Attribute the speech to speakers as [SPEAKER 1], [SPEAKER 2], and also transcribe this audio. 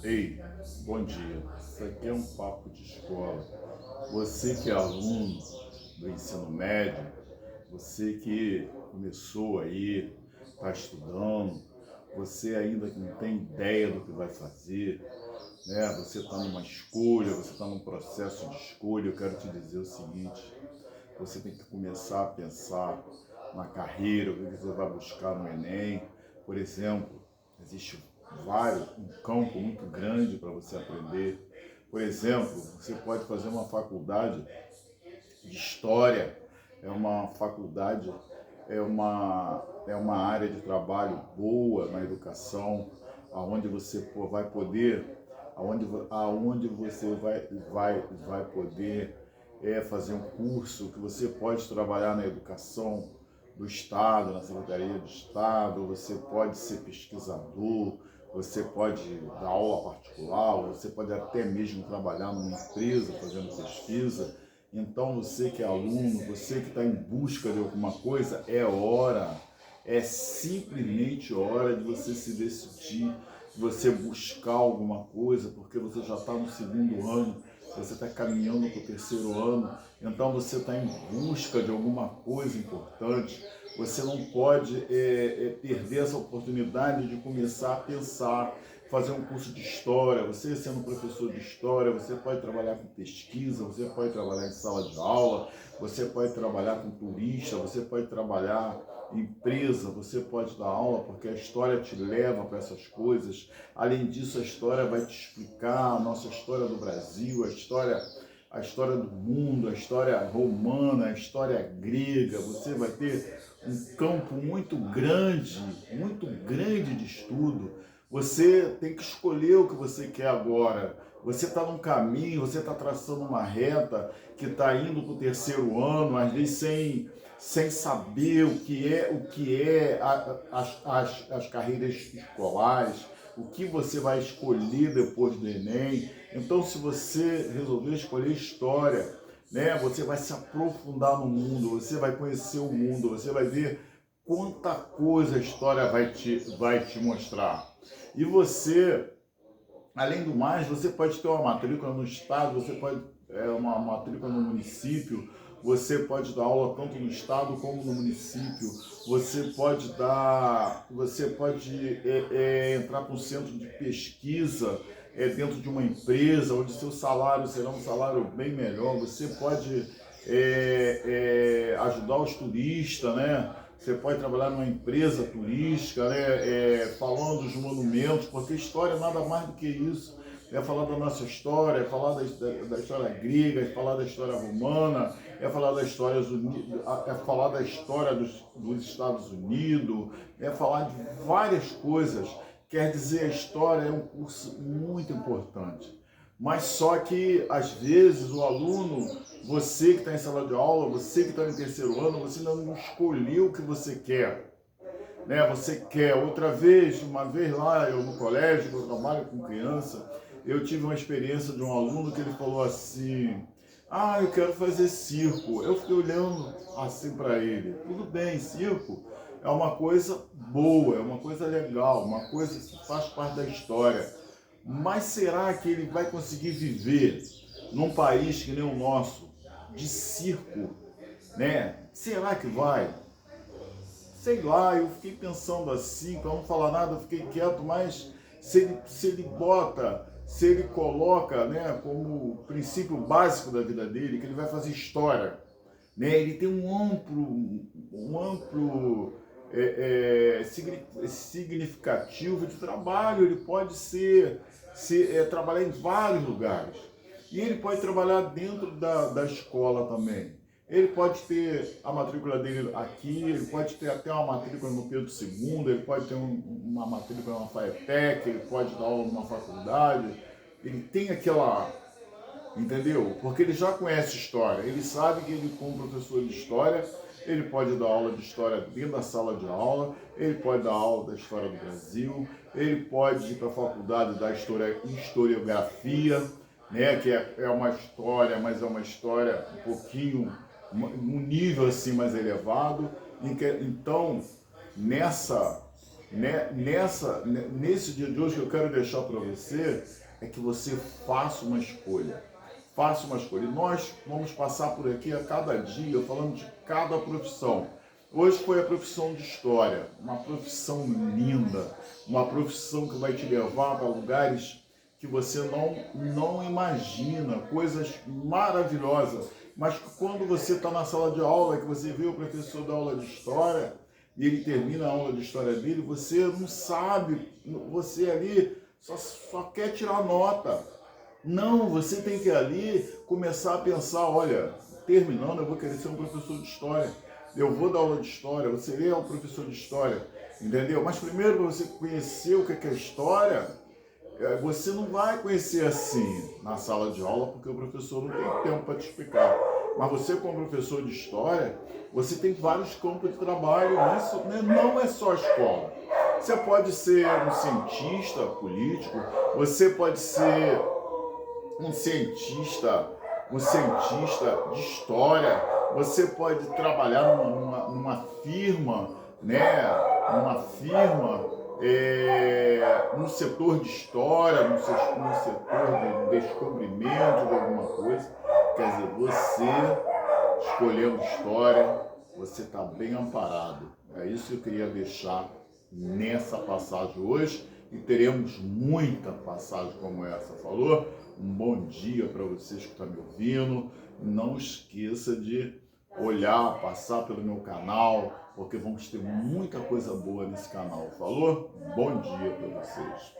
[SPEAKER 1] Ei, bom dia. Isso aqui é um papo de escola. Você que é aluno do ensino médio, você que começou aí, está estudando, você ainda que não tem ideia do que vai fazer, né? Você está numa escolha, você está num processo de escolha. Eu quero te dizer o seguinte: você tem que começar a pensar na carreira, o que você vai buscar no Enem. Por exemplo, existe um campo muito grande para você aprender. Por exemplo, você pode fazer uma faculdade de história, é uma faculdade, é uma área de trabalho boa na educação, aonde você vai poder, aonde você vai poder fazer um curso que você pode trabalhar na educação do Estado, na Secretaria do Estado, você pode ser pesquisador, você pode dar aula particular, você pode até mesmo trabalhar numa empresa fazendo pesquisa. Então, você que é aluno, você que está em busca de alguma coisa, é simplesmente hora de você se decidir, de você buscar alguma coisa, porque você já está no segundo ano, você está caminhando para o terceiro ano, então você está em busca de alguma coisa importante. Você não pode perder essa oportunidade de começar a pensar, fazer um curso de história. Você sendo professor de história, você pode trabalhar com pesquisa, você pode trabalhar em sala de aula, você pode trabalhar com turista, você pode trabalhar em empresa, você pode dar aula, porque a história te leva para essas coisas. Além disso, a história vai te explicar a nossa história do Brasil, a história do mundo, a história romana, a história grega. Você vai ter um campo muito grande de estudo. Você tem que escolher o que você quer agora. Você está num caminho, você está traçando uma reta que está indo para o terceiro ano, às vezes sem saber as carreiras escolares, o que você vai escolher depois do Enem. Então, se você resolver escolher história, né, você vai se aprofundar no mundo, você vai conhecer o mundo, você vai ver quanta coisa a história vai te mostrar. E você, além do mais, você pode ter uma matrícula no estado, você pode uma matrícula no município, você pode dar aula tanto no estado como no município, você pode entrar para um centro de pesquisa dentro de uma empresa, onde seu salário será um salário bem melhor, você pode ajudar os turistas, né? Você pode trabalhar numa empresa turística, né? Falando dos monumentos, porque história é nada mais do que isso. É falar da nossa história, é falar da história grega, é falar da história romana, é falar da história, é falar da história dos Estados Unidos, é falar de várias coisas. Quer dizer, a história é um curso muito importante. Mas só que, às vezes, o aluno, você que está em sala de aula, você que está no terceiro ano, você ainda não escolheu o que você quer. Né? Você quer, uma vez lá, eu no colégio, eu trabalho com criança, eu tive uma experiência de um aluno que ele falou assim: eu quero fazer circo. Eu fiquei olhando assim para ele. Tudo bem, circo é uma coisa boa, é uma coisa legal, uma coisa que faz parte da história. Mas será que ele vai conseguir viver num país que nem o nosso, de circo, né? Será que vai? Sei lá, eu fiquei pensando assim, para não falar nada, eu fiquei quieto, mas se ele coloca, né, como princípio básico da vida dele, que ele vai fazer história, né? Ele tem um amplo significativo de trabalho, ele pode trabalhar em vários lugares. E ele pode trabalhar dentro da escola também. Ele pode ter a matrícula dele aqui, ele pode ter até uma matrícula no Pedro II, ele pode ter uma matrícula na FATEC, ele pode dar aula numa faculdade. Ele tem aquela, entendeu? Porque ele já conhece história, ele sabe que ele, como professor de história, ele pode dar aula de história dentro da sala de aula, ele pode dar aula da história do Brasil, ele pode ir para a faculdade da historiografia, né? Que é uma história, mas é uma história um pouquinho, um nível assim mais elevado. Então, nessa Nesse dia de hoje, que eu quero deixar para você é que você faça uma escolha. Faça uma escolha. E nós vamos passar por aqui a cada dia falando de cada profissão. Hoje foi a profissão de história, uma profissão linda, uma profissão que vai te levar para lugares que você não imagina, coisas maravilhosas. Mas quando você está na sala de aula, que você vê o professor da aula de história, e ele termina a aula de história dele, você não sabe, você ali só quer tirar nota. Não, você tem que ali começar a pensar, olha, terminando eu vou querer ser um professor de história. Eu vou dar aula de história, você é um professor de história, entendeu? Mas primeiro, para você conhecer o que é história, você não vai conhecer assim na sala de aula, porque o professor não tem tempo para te explicar. Mas você, como professor de história, você tem vários campos de trabalho, não é só a escola. Você pode ser um cientista político, você pode ser um cientista de história, você pode trabalhar numa firma, né? Numa firma, no setor de história, no setor de descobrimento de alguma coisa. Quer dizer, você escolhendo história, você está bem amparado. É isso que eu queria deixar nessa passagem hoje, e teremos muita passagem como essa, falou? Um bom dia para vocês que estão me ouvindo. Não esqueça de olhar, passar pelo meu canal, porque vamos ter muita coisa boa nesse canal, falou? Bom dia para vocês.